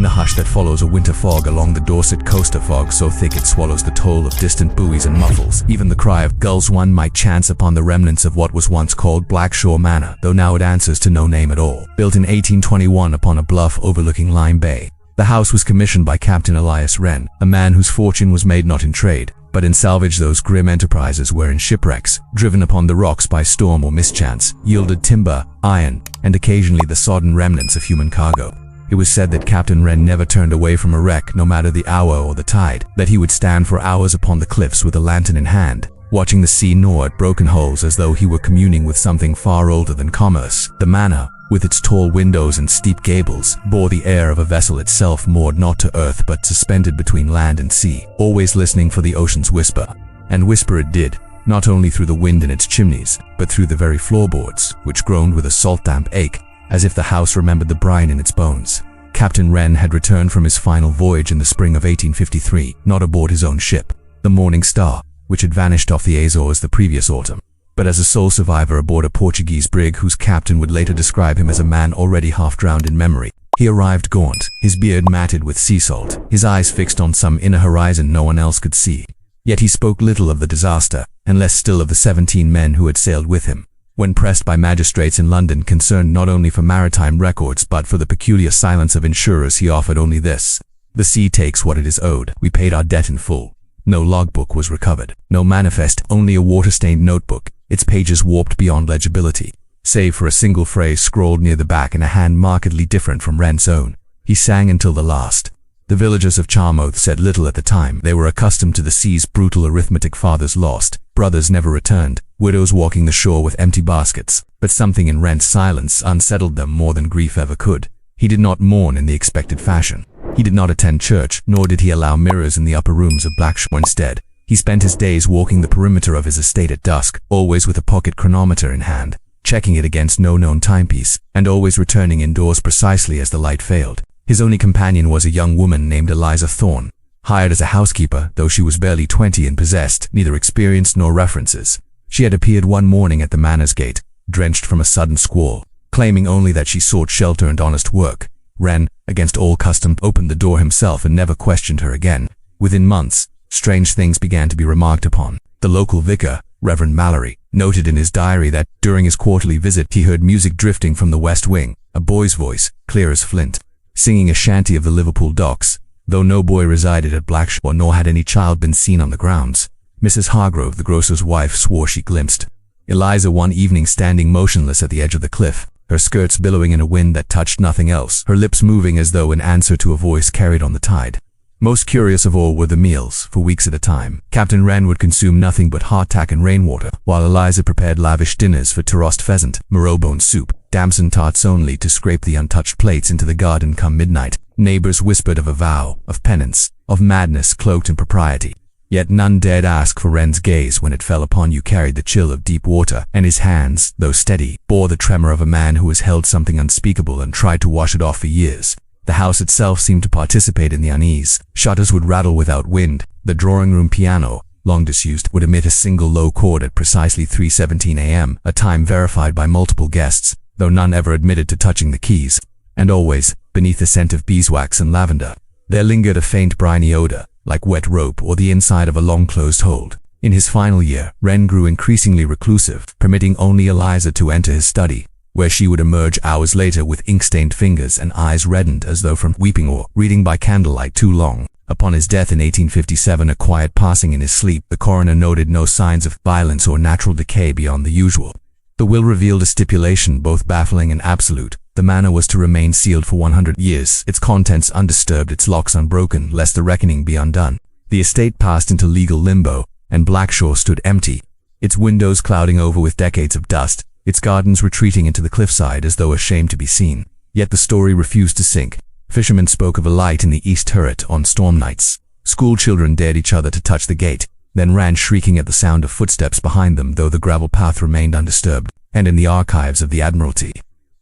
the hush that follows a winter fog along the Dorset coast, a fog so thick it swallows the toll of distant buoys and muffles even the cry of gulls, one might chance upon the remnants of what was once called Blackshore Manor, though now it answers to no name at all. Built in 1821 upon a bluff overlooking Lyme Bay, the house was commissioned by Captain Elias Wren, a man whose fortune was made not in trade, but in salvage. Those grim enterprises wherein shipwrecks, driven upon the rocks by storm or mischance, yielded timber, iron, and occasionally the sodden remnants of human cargo. It was said that Captain Wren never turned away from a wreck, no matter the hour or the tide, that he would stand for hours upon the cliffs with a lantern in hand, watching the sea gnaw at broken holes as though he were communing with something far older than commerce. The manor, with its tall windows and steep gables, bore the air of a vessel itself moored not to earth but suspended between land and sea, always listening for the ocean's whisper. And whisper it did, not only through the wind in its chimneys, but through the very floorboards, which groaned with a salt-damp ache, as if the house remembered the brine in its bones. Captain Wren had returned from his final voyage in the spring of 1853, not aboard his own ship, the Morning Star, which had vanished off the Azores the previous autumn, but as a sole survivor aboard a Portuguese brig whose captain would later describe him as a man already half drowned in memory. He arrived gaunt, his beard matted with sea salt, his eyes fixed on some inner horizon no one else could see. Yet he spoke little of the disaster, and less still of the 17 men who had sailed with him. When pressed by magistrates in London concerned not only for maritime records but for the peculiar silence of insurers, he offered only this: "The sea takes what it is owed. We paid our debt in full." No logbook was recovered, no manifest, only a water-stained notebook, its pages warped beyond legibility, save for a single phrase scrawled near the back in a hand markedly different from Wren's own. He sang until the last. The villagers of Charmouth said little at the time. They were accustomed to the sea's brutal arithmetic: fathers lost, brothers never returned, widows walking the shore with empty baskets. But something in Wren's silence unsettled them more than grief ever could. He did not mourn in the expected fashion. He did not attend church, nor did he allow mirrors in the upper rooms of Blackshore. Instead, he spent his days walking the perimeter of his estate at dusk, always with a pocket chronometer in hand, checking it against no known timepiece, and always returning indoors precisely as the light failed. His only companion was a young woman named Eliza Thorne, hired as a housekeeper, though she was barely 20 and possessed neither experience nor references. She had appeared one morning at the manor's gate, drenched from a sudden squall, claiming only that she sought shelter and honest work. Wren, against all custom, opened the door himself and never questioned her again. Within months, strange things began to be remarked upon. The local vicar, Reverend Mallory, noted in his diary that during his quarterly visit he heard music drifting from the west wing, a boy's voice, clear as flint, singing a shanty of the Liverpool docks, though no boy resided at Blackshore nor had any child been seen on the grounds. Mrs. Hargrove, the grocer's wife, swore she glimpsed Eliza one evening standing motionless at the edge of the cliff, her skirts billowing in a wind that touched nothing else, her lips moving as though in answer to a voice carried on the tide. Most curious of all were the meals. For weeks at a time, Captain Wren would consume nothing but hardtack and rainwater, while Eliza prepared lavish dinners for tossed pheasant, marrowbone soup, damson tarts only to scrape the untouched plates into the garden come midnight. Neighbors whispered of a vow, of penance, of madness cloaked in propriety. Yet none dared ask, for Wren's gaze when it fell upon you carried the chill of deep water, and his hands, though steady, bore the tremor of a man who has held something unspeakable and tried to wash it off for years. The house itself seemed to participate in the unease. Shutters would rattle without wind. The drawing-room piano, long disused, would emit a single low chord at precisely 3:17 a.m., a time verified by multiple guests, though none ever admitted to touching the keys. And always, beneath the scent of beeswax and lavender, there lingered a faint briny odor, like wet rope or the inside of a long-closed hold. In his final year, Wren grew increasingly reclusive, permitting only Eliza to enter his study, where she would emerge hours later with ink-stained fingers and eyes reddened as though from weeping or reading by candlelight too long. Upon his death in 1857, a quiet passing in his sleep, the coroner noted no signs of violence or natural decay beyond the usual. The will revealed a stipulation both baffling and absolute. The manor was to remain sealed for 100 years, its contents undisturbed, its locks unbroken, lest the reckoning be undone. The estate passed into legal limbo, and Blackshore stood empty, its windows clouding over with decades of dust, its gardens retreating into the cliffside as though ashamed to be seen. Yet the story refused to sink. Fishermen spoke of a light in the east turret on storm nights. School children dared each other to touch the gate, then ran shrieking at the sound of footsteps behind them, though the gravel path remained undisturbed. And in the archives of the Admiralty,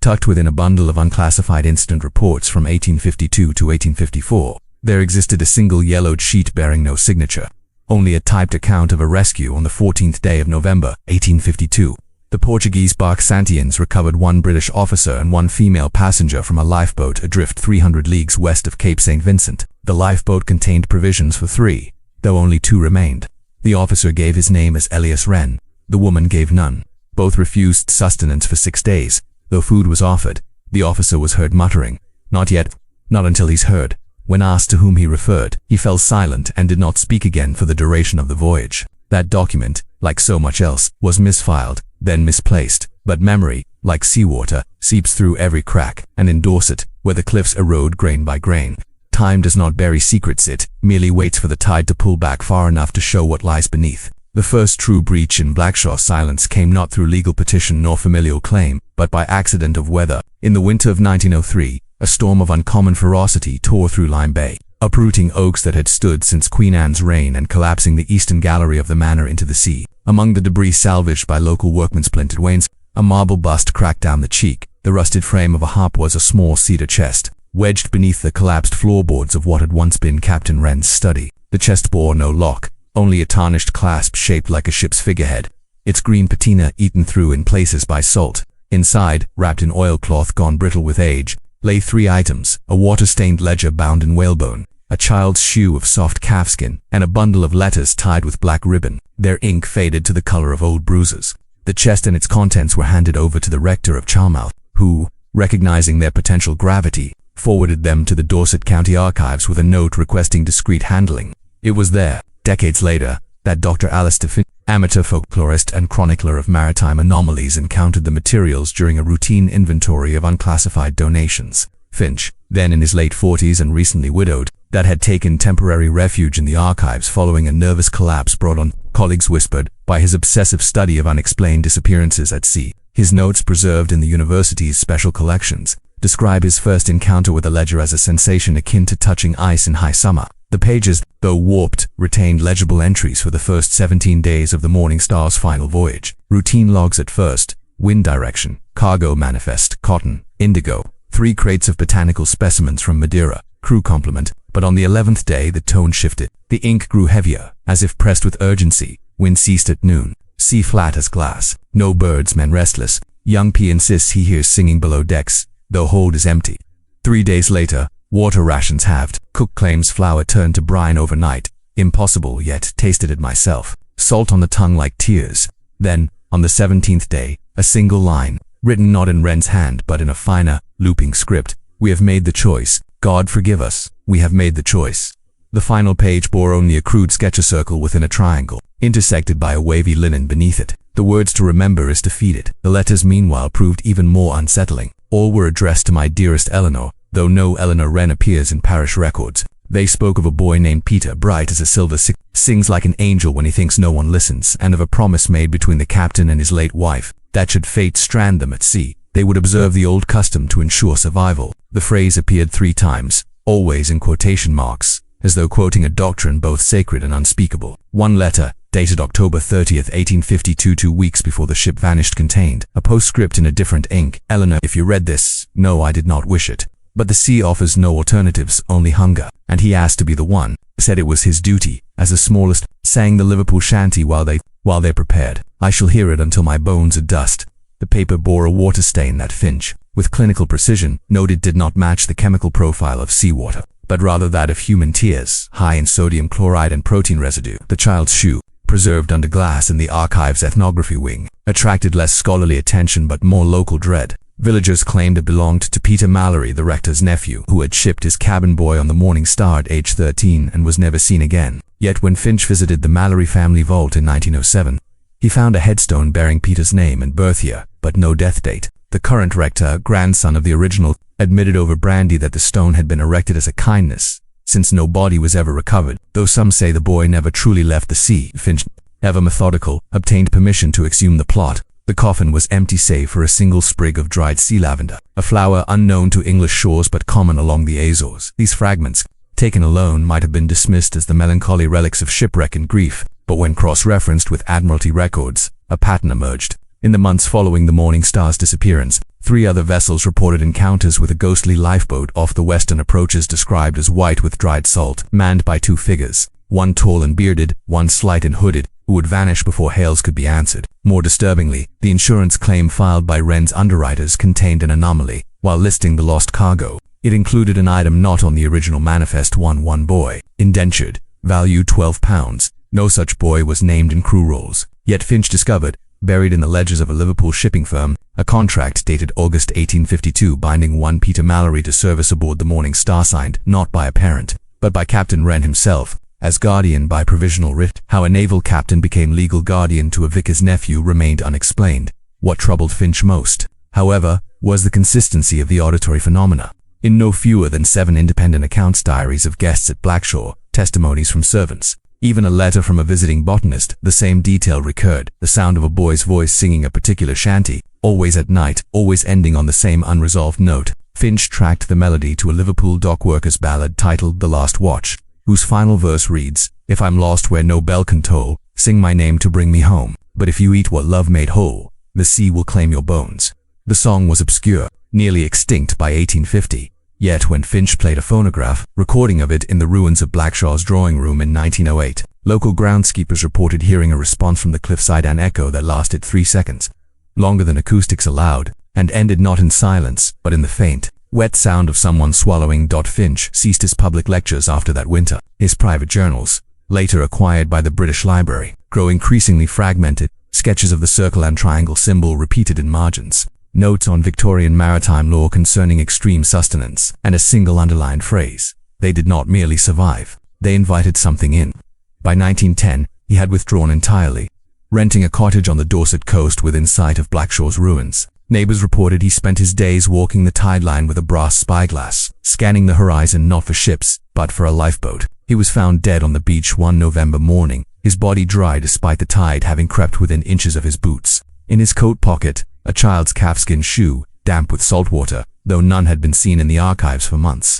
tucked within a bundle of unclassified incident reports from 1852 to 1854, there existed a single yellowed sheet bearing no signature, only a typed account of a rescue on the 14th day of November, 1852. The Portuguese bark Santians recovered one British officer and one female passenger from a lifeboat adrift 300 leagues west of Cape St. Vincent. The lifeboat contained provisions for 3, though only 2 remained. The officer gave his name as Elias Wren. The woman gave none. Both refused sustenance for 6 days. Though food was offered, the officer was heard muttering, "Not yet, not until he's heard." When asked to whom he referred, he fell silent and did not speak again for the duration of the voyage. That document, like so much else, was misfiled, then misplaced. But memory, like seawater, seeps through every crack, and in Dorset, where the cliffs erode grain by grain, time does not bury secrets, it merely waits for the tide to pull back far enough to show what lies beneath. The first true breach in Blackshaw's silence came not through legal petition nor familial claim, but by accident of weather. In the winter of 1903, a storm of uncommon ferocity tore through Lyme Bay, uprooting oaks that had stood since Queen Anne's reign and collapsing the eastern gallery of the manor into the sea. Among the debris salvaged by local workmen splintered wains, a marble bust cracked down the cheek. The rusted frame of a harp was a small cedar chest, wedged beneath the collapsed floorboards of what had once been Captain Wren's study. The chest bore no lock, only a tarnished clasp shaped like a ship's figurehead, its green patina eaten through in places by salt. Inside, wrapped in oilcloth gone brittle with age, lay 3 items: a water-stained ledger bound in whalebone, a child's shoe of soft calfskin, and a bundle of letters tied with black ribbon, their ink faded to the color of old bruises. The chest and its contents were handed over to the rector of Charmouth, who, recognizing their potential gravity, forwarded them to the Dorset County Archives with a note requesting discreet handling. It was there, decades later, that Dr. Alistair Finch, amateur folklorist and chronicler of maritime anomalies, encountered the materials during a routine inventory of unclassified donations. Finch, then in his late 40s and recently widowed, that had taken temporary refuge in the archives following a nervous collapse brought on, colleagues whispered, by his obsessive study of unexplained disappearances at sea. His notes, preserved in the university's special collections, describe his first encounter with a ledger as a sensation akin to touching ice in high summer. The pages, though warped, retained legible entries for the first 17 days of the Morning Star's final voyage. Routine logs at first: wind direction, cargo manifest, cotton, indigo, 3 crates of botanical specimens from Madeira, crew complement. But on the 11th day the tone shifted. The ink grew heavier, as if pressed with urgency. Wind ceased at noon. Sea flat as glass. No birds, men restless. Young P insists he hears singing below decks, though hold is empty. 3 days later, water rations halved. Cook claims flour turned to brine overnight. Impossible, yet tasted it myself. Salt on the tongue like tears. Then, on the 17th day, a single line, written not in Wren's hand but in a finer, looping script. "We have made the choice. God forgive us. We have made the choice." The final page bore only a crude sketch, a circle within a triangle, intersected by a wavy linen beneath it. The words "to remember is defeated." The letters meanwhile proved even more unsettling. All were addressed to my dearest Eleanor, though no Eleanor Wren appears in parish records. They spoke of a boy named Peter, bright as a silver, sings like an angel when he thinks no one listens, and of a promise made between the captain and his late wife, that should fate strand them at sea, they would observe the old custom to ensure survival. The phrase appeared 3 times, always in quotation marks, as though quoting a doctrine both sacred and unspeakable. One letter, dated October 30th, 1852, 2 weeks before the ship vanished, contained a postscript in a different ink: "Eleanor, if you read this, no, I did not wish it. But the sea offers no alternatives, only hunger." And he asked to be the one, said it was his duty, as the smallest, sang the Liverpool shanty while they prepared. I shall hear it until my bones are dust. The paper bore a water stain that Finch, with clinical precision, noted did not match the chemical profile of seawater, but rather that of human tears, high in sodium chloride and protein residue. The child's shoe, preserved under glass in the archive's ethnography wing, attracted less scholarly attention but more local dread. Villagers claimed it belonged to Peter Mallory, the rector's nephew, who had shipped his cabin boy on the Morning Star at age 13 and was never seen again. Yet when Finch visited the Mallory family vault in 1907, he found a headstone bearing Peter's name and birth year, but no death date. The current rector, grandson of the original, admitted over brandy that the stone had been erected as a kindness, since no body was ever recovered, though some say the boy never truly left the sea. Finch, ever methodical, obtained permission to exhume the plot. The coffin was empty save for a single sprig of dried sea lavender, a flower unknown to English shores but common along the Azores. These fragments, taken alone, might have been dismissed as the melancholy relics of shipwreck and grief, but when cross-referenced with Admiralty records, a pattern emerged. In the months following the Morning Star's disappearance, 3 other vessels reported encounters with a ghostly lifeboat off the western approaches described as white with dried salt, manned by 2 figures, one tall and bearded, one slight and hooded. who would vanish before hails could be answered. More disturbingly, the insurance claim filed by Wren's underwriters contained an anomaly. While listing the lost cargo, it included an item not on the original manifest: one boy, indentured, value £12. No such boy was named in crew rolls. Yet Finch discovered, buried in the ledgers of a Liverpool shipping firm, a contract dated August 1852 binding one Peter Mallory to service aboard the Morning Star, signed not by a parent, but by Captain Wren himself, as guardian by provisional writ. How a naval captain became legal guardian to a vicar's nephew remained unexplained. What troubled Finch most, however, was the consistency of the auditory phenomena. In no fewer than 7 independent accounts, diaries of guests at Blackshaw, testimonies from servants, even a letter from a visiting botanist, the same detail recurred: the sound of a boy's voice singing a particular shanty, always at night, always ending on the same unresolved note. Finch tracked the melody to a Liverpool dockworkers ballad titled The Last Watch, whose final verse reads, "If I'm lost where no bell can toll, sing my name to bring me home. But if you eat what love made whole, the sea will claim your bones." The song was obscure, nearly extinct by 1850. Yet when Finch played a phonograph recording of it in the ruins of Blackshaw's drawing room in 1908, local groundskeepers reported hearing a response from the cliffside, an echo that lasted 3 seconds, longer than acoustics allowed, and ended not in silence, but in the faint, wet sound of someone swallowing. Finch ceased his public lectures after that winter. His private journals, later acquired by the British Library, grow increasingly fragmented, sketches of the circle and triangle symbol repeated in margins, notes on Victorian maritime law concerning extreme sustenance, and a single underlined phrase. They did not merely survive, they invited something in. By 1910, he had withdrawn entirely, renting a cottage on the Dorset coast within sight of Blackshaw's ruins. Neighbors reported he spent his days walking the tide line with a brass spyglass, scanning the horizon not for ships, but for a lifeboat. He was found dead on the beach one November morning, his body dry despite the tide having crept within inches of his boots. In his coat pocket, a child's calfskin shoe, damp with salt water, though none had been seen in the archives for months.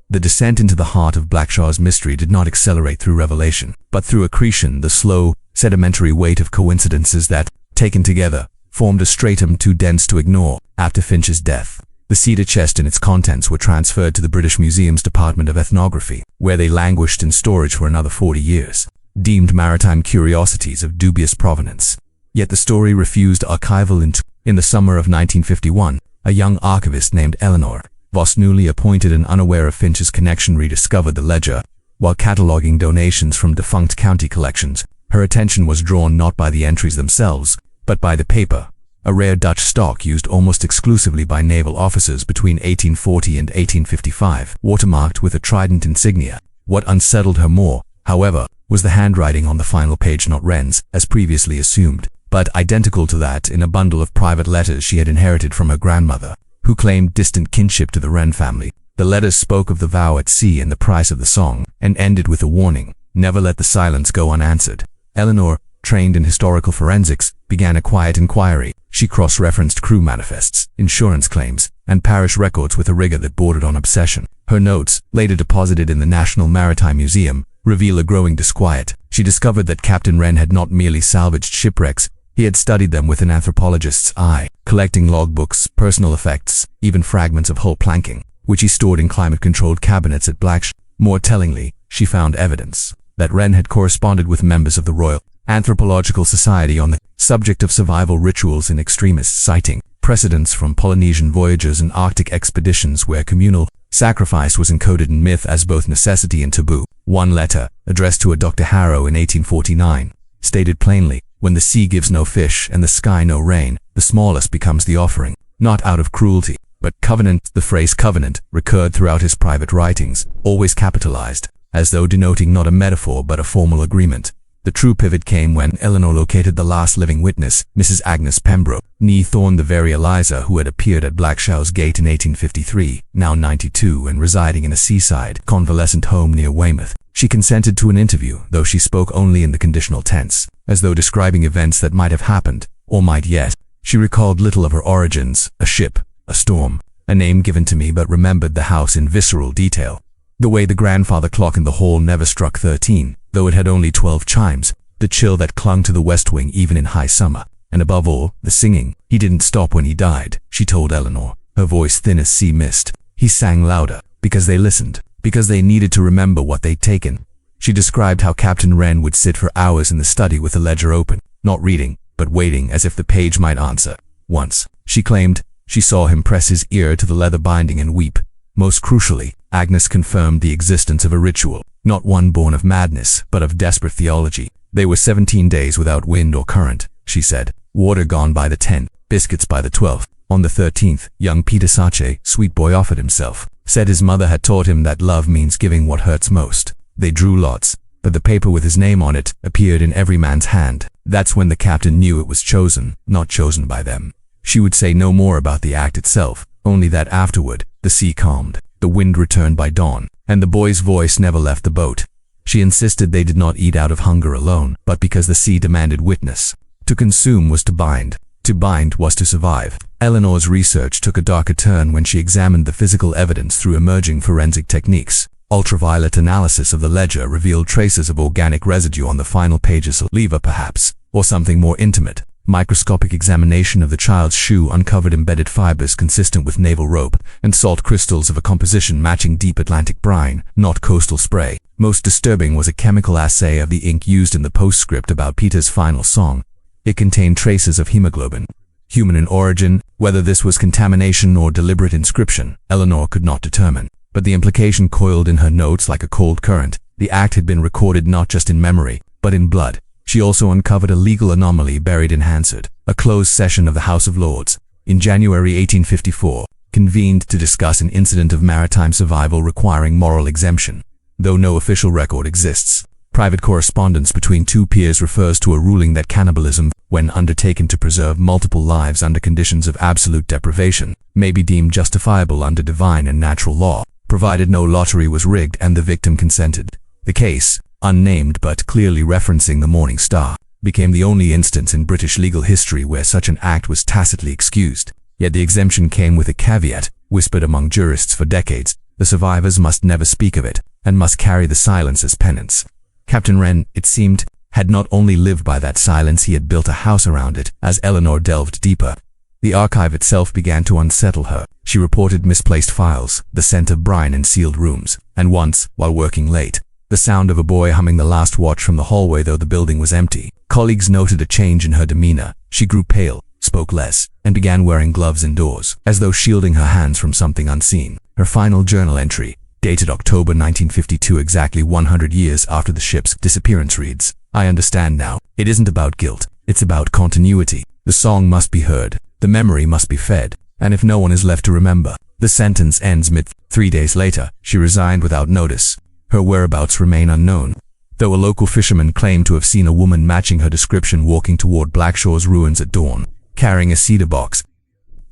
The descent into the heart of Blackshaw's mystery did not accelerate through revelation, but through accretion, the slow, sedimentary weight of coincidences that, taken together, formed a stratum too dense to ignore. After Finch's death, the cedar chest and its contents were transferred to the British Museum's Department of Ethnography, where they languished in storage for another 40 years, deemed maritime curiosities of dubious provenance. Yet the story refused archival. In the summer of 1951, a young archivist named Eleanor Voss, newly appointed and unaware of Finch's connection, rediscovered the ledger. While cataloguing donations from defunct county collections, her attention was drawn not by the entries themselves, but by the paper, a rare Dutch stock used almost exclusively by naval officers between 1840 and 1855, watermarked with a trident insignia. What unsettled her more, however, was the handwriting on the final page, not Wren's, as previously assumed, but identical to that in a bundle of private letters she had inherited from her grandmother, who claimed distant kinship to the Wren family. The letters spoke of the vow at sea and the price of the song, and ended with a warning: never let the silence go unanswered. Eleanor, trained in historical forensics, began a quiet inquiry. She cross-referenced crew manifests, insurance claims, and parish records with a rigor that bordered on obsession. Her notes, later deposited in the National Maritime Museum, reveal a growing disquiet. She discovered that Captain Wren had not merely salvaged shipwrecks, he had studied them with an anthropologist's eye, collecting logbooks, personal effects, even fragments of hull planking, which he stored in climate-controlled cabinets at Blackshaw's. More tellingly, she found evidence that Wren had corresponded with members of the Royal Anthropological Society on the subject of survival rituals in extremists, citing precedents from Polynesian voyages and Arctic expeditions where communal sacrifice was encoded in myth as both necessity and taboo. One letter, addressed to a Dr. Harrow in 1849, stated plainly, "When the sea gives no fish and the sky no rain, the smallest becomes the offering, not out of cruelty, but covenant." The phrase covenant recurred throughout his private writings, always capitalized, as though denoting not a metaphor but a formal agreement. The true pivot came when Eleanor located the last living witness, Mrs. Agnes Pembroke, née Thorne, the very Eliza who had appeared at Blackshaw's gate in 1853, now 92 and residing in a seaside, convalescent home near Weymouth. She consented to an interview, though she spoke only in the conditional tense, as though describing events that might have happened, or might yet. She recalled little of her origins: a ship, a storm, a name given to me, but remembered the house in visceral detail. The way the grandfather clock in the hall never struck 13, though it had only 12 chimes, the chill that clung to the west wing even in high summer, and above all, the singing. "He didn't stop when he died," she told Eleanor, her voice thin as sea mist. "He sang louder, because they listened, because they needed to remember what they'd taken." She described how Captain Wren would sit for hours in the study with the ledger open, not reading, but waiting as if the page might answer. Once, she claimed, she saw him press his ear to the leather binding and weep. Most crucially, Agnes confirmed the existence of a ritual, not one born of madness, but of desperate theology. They were 17 days without wind or current, she said. Water gone by the 10th, biscuits by the 12th. On the 13th, young Peter Sache, sweet boy, offered himself. Said his mother had taught him that love means giving what hurts most. They drew lots, but the paper with his name on it appeared in every man's hand. That's when the captain knew it was chosen, not chosen by them. She would say no more about the act itself, only that afterward, the sea calmed, the wind returned by dawn, and the boy's voice never left the boat. She insisted they did not eat out of hunger alone, but because the sea demanded witness. To consume was to bind. To bind was to survive. Eleanor's research took a darker turn when she examined the physical evidence through emerging forensic techniques. Ultraviolet analysis of the ledger revealed traces of organic residue on the final pages, lever perhaps, or something more intimate. Microscopic examination of the child's shoe uncovered embedded fibers consistent with naval rope and salt crystals of a composition matching deep Atlantic brine, not coastal spray. Most disturbing was a chemical assay of the ink used in the postscript about Peter's final song. It contained traces of hemoglobin. Human in origin, whether this was contamination or deliberate inscription, Eleanor could not determine. But the implication coiled in her notes like a cold current. The act had been recorded not just in memory, but in blood. She also uncovered a legal anomaly buried in Hansard. A closed session of the House of Lords, in January 1854, convened to discuss an incident of maritime survival requiring moral exemption. Though no official record exists, private correspondence between two peers refers to a ruling that cannibalism, when undertaken to preserve multiple lives under conditions of absolute deprivation, may be deemed justifiable under divine and natural law, provided no lottery was rigged and the victim consented. The case, unnamed but clearly referencing the Morning Star, became the only instance in British legal history where such an act was tacitly excused. Yet the exemption came with a caveat, whispered among jurists for decades: the survivors must never speak of it, and must carry the silence as penance. Captain Wren, it seemed, had not only lived by that silence, he had built a house around it. As Eleanor delved deeper, the archive itself began to unsettle her. She reported misplaced files, the scent of brine in sealed rooms, and once, while working late, the sound of a boy humming the last watch from the hallway though the building was empty. Colleagues noted a change in her demeanor. She grew pale, spoke less, and began wearing gloves indoors, as though shielding her hands from something unseen. Her final journal entry, dated October 1952, exactly 100 years after the ship's disappearance, reads, "I understand now. It isn't about guilt. It's about continuity. The song must be heard. The memory must be fed. And if no one is left to remember." The sentence ends mid. 3 days later, she resigned without notice. Her whereabouts remain unknown, though a local fisherman claimed to have seen a woman matching her description walking toward Blackshawe's ruins at dawn, carrying a cedar box.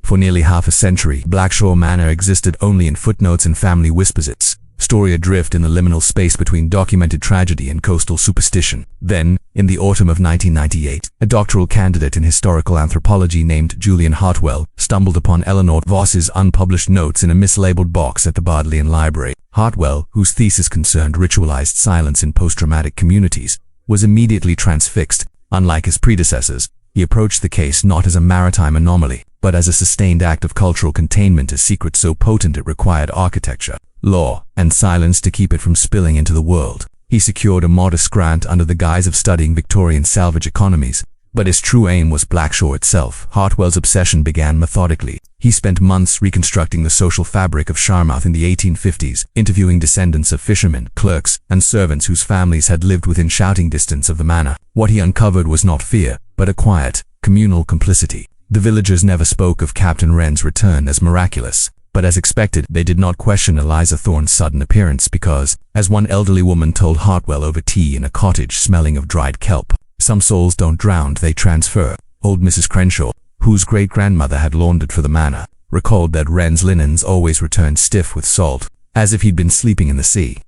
For nearly half a century, Blackshawe Manor existed only in footnotes and family whispers, its story adrift in the liminal space between documented tragedy and coastal superstition. Then, in the autumn of 1998, a doctoral candidate in historical anthropology named Julian Hartwell stumbled upon Eleanor Voss's unpublished notes in a mislabeled box at the Bodleian Library. Hartwell, whose thesis concerned ritualized silence in post-traumatic communities, was immediately transfixed. Unlike his predecessors, he approached the case not as a maritime anomaly, but as a sustained act of cultural containment, a secret so potent it required architecture, law, and silence to keep it from spilling into the world. He secured a modest grant under the guise of studying Victorian salvage economies, but his true aim was Blackshawe itself. Hartwell's obsession began methodically. He spent months reconstructing the social fabric of Charmouth in the 1850s, interviewing descendants of fishermen, clerks, and servants whose families had lived within shouting distance of the manor. What he uncovered was not fear, but a quiet, communal complicity. The villagers never spoke of Captain Wren's return as miraculous, but as expected, they did not question Eliza Thorne's sudden appearance because, as one elderly woman told Hartwell over tea in a cottage smelling of dried kelp, "Some souls don't drown, they transfer." Old Mrs. Crenshaw, whose great-grandmother had laundered for the manor, recalled that Wren's linens always returned stiff with salt, as if he'd been sleeping in the sea.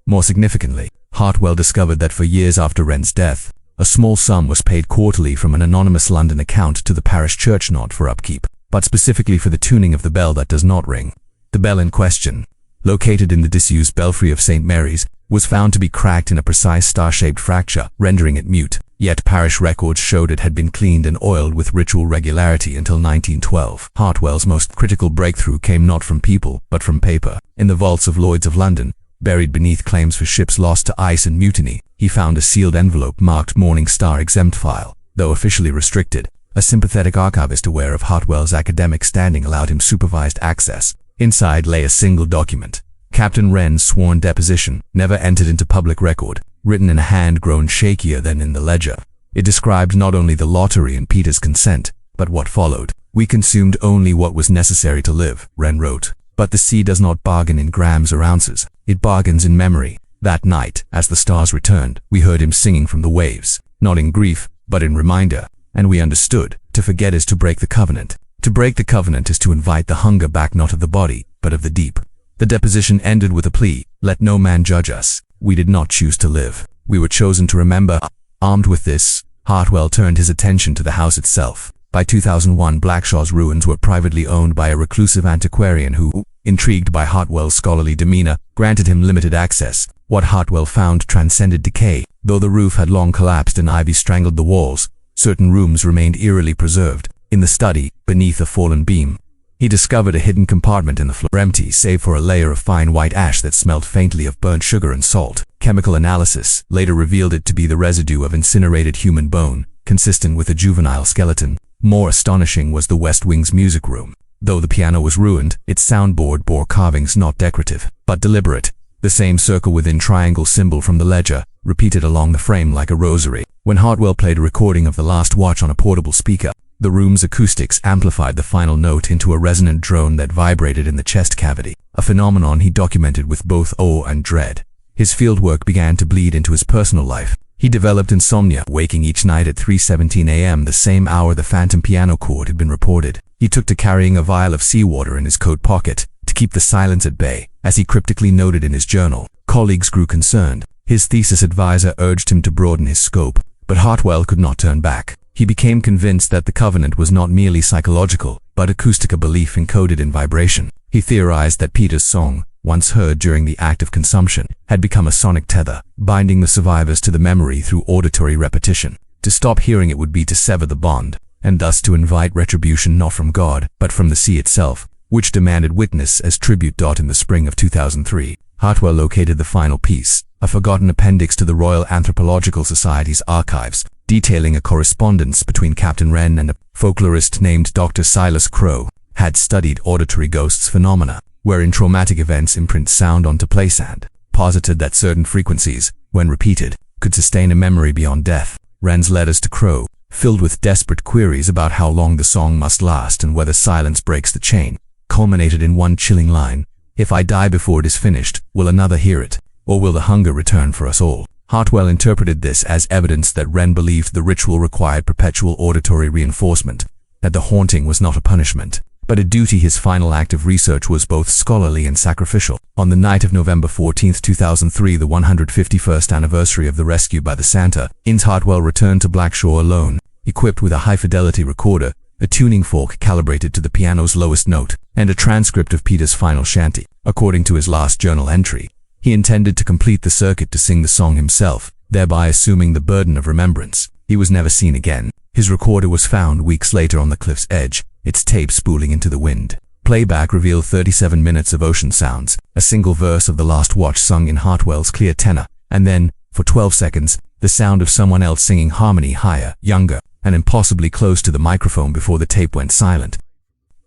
More significantly, Hartwell discovered that for years after Wren's death, a small sum was paid quarterly from an anonymous London account to the parish church, not for upkeep, but specifically for the tuning of the bell that does not ring. The bell in question, located in the disused belfry of St. Mary's, was found to be cracked in a precise star-shaped fracture, rendering it mute. Yet parish records showed it had been cleaned and oiled with ritual regularity until 1912. Hartwell's most critical breakthrough came not from people, but from paper. In the vaults of Lloyd's of London, buried beneath claims for ships lost to ice and mutiny, he found a sealed envelope marked Morning Star exempt file. Though officially restricted, a sympathetic archivist aware of Hartwell's academic standing allowed him supervised access. Inside lay a single document. Captain Wren's sworn deposition, never entered into public record, written in a hand grown shakier than in the ledger. It described not only the lottery and Peter's consent, but what followed. "We consumed only what was necessary to live," Wren wrote. But the sea does not bargain in grams or ounces. It bargains in memory. That night, as the stars returned, we heard him singing from the waves, not in grief, but in reminder. And we understood, to forget is to break the covenant. To break the covenant is to invite the hunger back not of the body, but of the deep. The deposition ended with a plea, "Let no man judge us. We did not choose to live. We were chosen to remember." Armed with this, Hartwell turned his attention to the house itself. By 2001, Blackshaw's ruins were privately owned by a reclusive antiquarian who, intrigued by Hartwell's scholarly demeanor, granted him limited access. What Hartwell found transcended decay. Though the roof had long collapsed and ivy strangled the walls, certain rooms remained eerily preserved. In the study, beneath a fallen beam, he discovered a hidden compartment in the floor, empty save for a layer of fine white ash that smelled faintly of burnt sugar and salt. Chemical analysis later revealed it to be the residue of incinerated human bone, consistent with a juvenile skeleton. More astonishing was the West Wing's music room. Though the piano was ruined, its soundboard bore carvings not decorative, but deliberate. The same circle within triangle symbol from the ledger, repeated along the frame like a rosary. When Hartwell played a recording of The Last Watch on a portable speaker, the room's acoustics amplified the final note into a resonant drone that vibrated in the chest cavity, a phenomenon he documented with both awe and dread. His fieldwork began to bleed into his personal life. He developed insomnia, waking each night at 3:17 a.m., the same hour the phantom piano chord had been reported. He took to carrying a vial of seawater in his coat pocket to keep the silence at bay, as he cryptically noted in his journal. Colleagues grew concerned. His thesis advisor urged him to broaden his scope, but Hartwell could not turn back. He became convinced that the covenant was not merely psychological, but acoustic, a belief encoded in vibration. He theorized that Peter's song, once heard during the act of consumption, had become a sonic tether, binding the survivors to the memory through auditory repetition. To stop hearing it would be to sever the bond, and thus to invite retribution not from God, but from the sea itself, which demanded witness as tribute. In the spring of 2003, Hartwell located the final piece, a forgotten appendix to the Royal Anthropological Society's archives, detailing a correspondence between Captain Wren and a folklorist named Dr. Silas Crow, had studied auditory ghosts phenomena, wherein traumatic events imprint sound onto play sand, posited that certain frequencies, when repeated, could sustain a memory beyond death. Wren's letters to Crow, filled with desperate queries about how long the song must last and whether silence breaks the chain, culminated in one chilling line: "If I die before it is finished, will another hear it, or will the hunger return for us all?" Hartwell interpreted this as evidence that Wren believed the ritual required perpetual auditory reinforcement, that the haunting was not a punishment, but a duty. His final act of research was both scholarly and sacrificial. On the night of November 14, 2003, the 151st anniversary of the rescue by the Santa, Hartwell returned to Blackshaw alone, equipped with a high-fidelity recorder, a tuning fork calibrated to the piano's lowest note, and a transcript of Peter's final shanty. According to his last journal entry, he intended to complete the circuit to sing the song himself, thereby assuming the burden of remembrance. He was never seen again. His recorder was found weeks later on the cliff's edge, its tape spooling into the wind. Playback revealed 37 minutes of ocean sounds, a single verse of The Last Watch sung in Hartwell's clear tenor, and then, for 12 seconds, the sound of someone else singing harmony higher, younger, and impossibly close to the microphone before the tape went silent.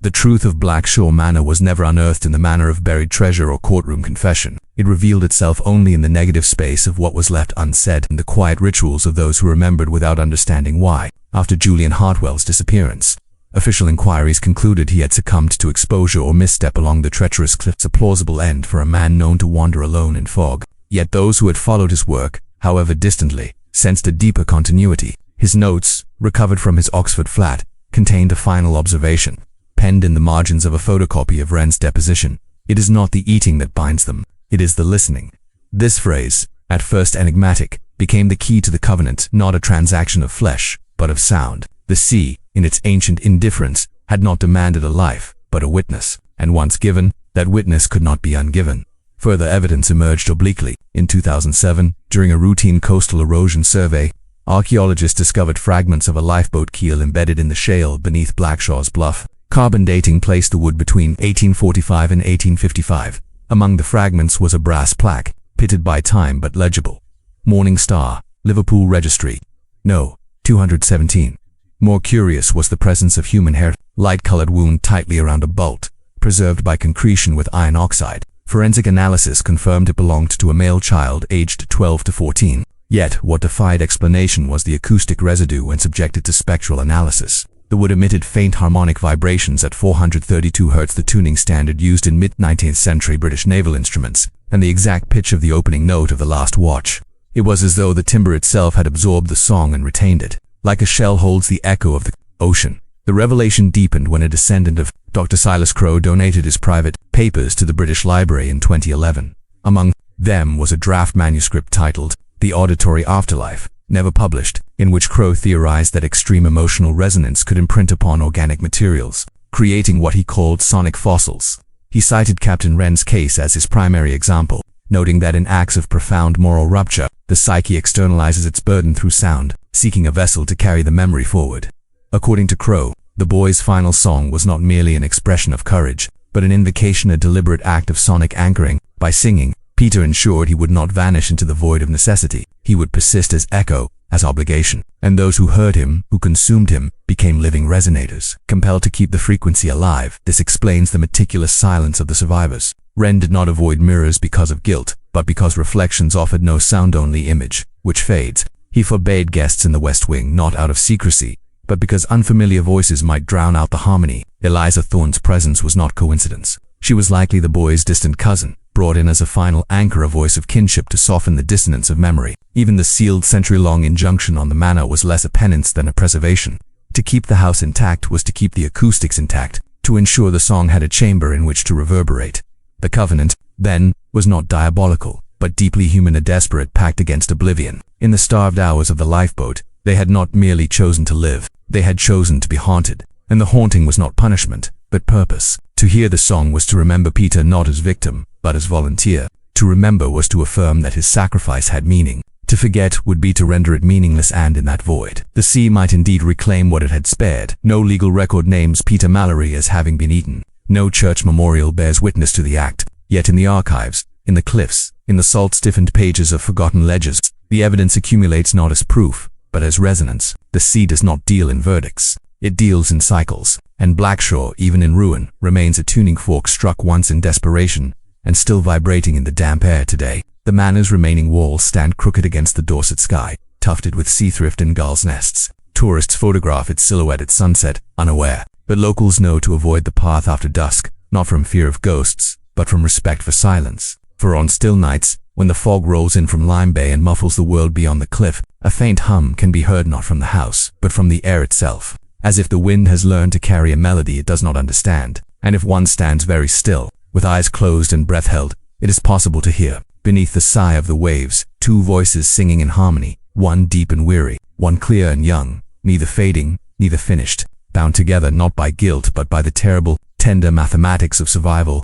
The truth of Blackshaw Manor was never unearthed in the manner of buried treasure or courtroom confession. It revealed itself only in the negative space of what was left unsaid and the quiet rituals of those who remembered without understanding why. After Julian Hartwell's disappearance, official inquiries concluded he had succumbed to exposure or misstep along the treacherous cliffs, a plausible end for a man known to wander alone in fog. Yet those who had followed his work, however distantly, sensed a deeper continuity. His notes, recovered from his Oxford flat, contained a final observation, penned in the margins of a photocopy of Wren's deposition: "It is not the eating that binds them, it is the listening." This phrase, at first enigmatic, became the key to the covenant, not a transaction of flesh, but of sound. The sea, in its ancient indifference, had not demanded a life, but a witness, and once given, that witness could not be ungiven. Further evidence emerged obliquely. In 2007, during a routine coastal erosion survey, archaeologists discovered fragments of a lifeboat keel embedded in the shale beneath Blackshaw's bluff. Carbon dating placed the wood between 1845 and 1855, Among the fragments was a brass plaque, pitted by time but legible. Morning Star, Liverpool Registry. No. 217. More curious was the presence of human hair, light-colored wound tightly around a bolt, preserved by concretion with iron oxide. Forensic analysis confirmed it belonged to a male child aged 12 to 14. Yet, what defied explanation was the acoustic residue when subjected to spectral analysis. The wood emitted faint harmonic vibrations at 432 Hz, the tuning standard used in mid-19th century British naval instruments, and the exact pitch of the opening note of the last watch. It was as though the timber itself had absorbed the song and retained it, like a shell holds the echo of the ocean. The revelation deepened when a descendant of Dr. Silas Crowe donated his private papers to the British Library in 2011. Among them was a draft manuscript titled The Auditory Afterlife, never published, in which Crowe theorized that extreme emotional resonance could imprint upon organic materials, creating what he called sonic fossils. He cited Captain Wren's case as his primary example, noting that in acts of profound moral rupture, the psyche externalizes its burden through sound, seeking a vessel to carry the memory forward. According to Crowe, the boy's final song was not merely an expression of courage, but an invocation, a deliberate act of sonic anchoring. By singing, Peter ensured he would not vanish into the void of necessity. He would persist as echo, as obligation, and those who heard him, who consumed him, became living resonators, compelled to keep the frequency alive. This explains the meticulous silence of the survivors. Wren did not avoid mirrors because of guilt, but because reflections offered no sound-only image, which fades. He forbade guests in the West Wing not out of secrecy, but because unfamiliar voices might drown out the harmony. Eliza Thorne's presence was not coincidence. She was likely the boy's distant cousin, brought in as a final anchor, a voice of kinship to soften the dissonance of memory. Even the sealed century-long injunction on the manor was less a penance than a preservation. To keep the house intact was to keep the acoustics intact, to ensure the song had a chamber in which to reverberate. The covenant, then, was not diabolical, but deeply human, a desperate pact against oblivion. In the starved hours of the lifeboat, they had not merely chosen to live, they had chosen to be haunted. And the haunting was not punishment, but purpose. To hear the song was to remember Peter not as victim, but as volunteer. To remember was to affirm that his sacrifice had meaning. To forget would be to render it meaningless, and in that void, the sea might indeed reclaim what it had spared. No legal record names Peter Mallory as having been eaten. No church memorial bears witness to the act. Yet in the archives, in the cliffs, in the salt-stiffened pages of forgotten ledgers, the evidence accumulates not as proof, but as resonance. The sea does not deal in verdicts. It deals in cycles, and Blackshaw, even in ruin, remains a tuning fork struck once in desperation, and still vibrating in the damp air today. The manor's remaining walls stand crooked against the Dorset sky, tufted with sea thrift and gulls' nests. Tourists photograph its silhouette at sunset, unaware, but locals know to avoid the path after dusk, not from fear of ghosts, but from respect for silence. For on still nights, when the fog rolls in from Lime Bay and muffles the world beyond the cliff, a faint hum can be heard not from the house, but from the air itself, as if the wind has learned to carry a melody it does not understand. And if one stands very still, with eyes closed and breath held, it is possible to hear, beneath the sigh of the waves, two voices singing in harmony, one deep and weary, one clear and young, neither fading, neither finished, bound together not by guilt but by the terrible, tender mathematics of survival.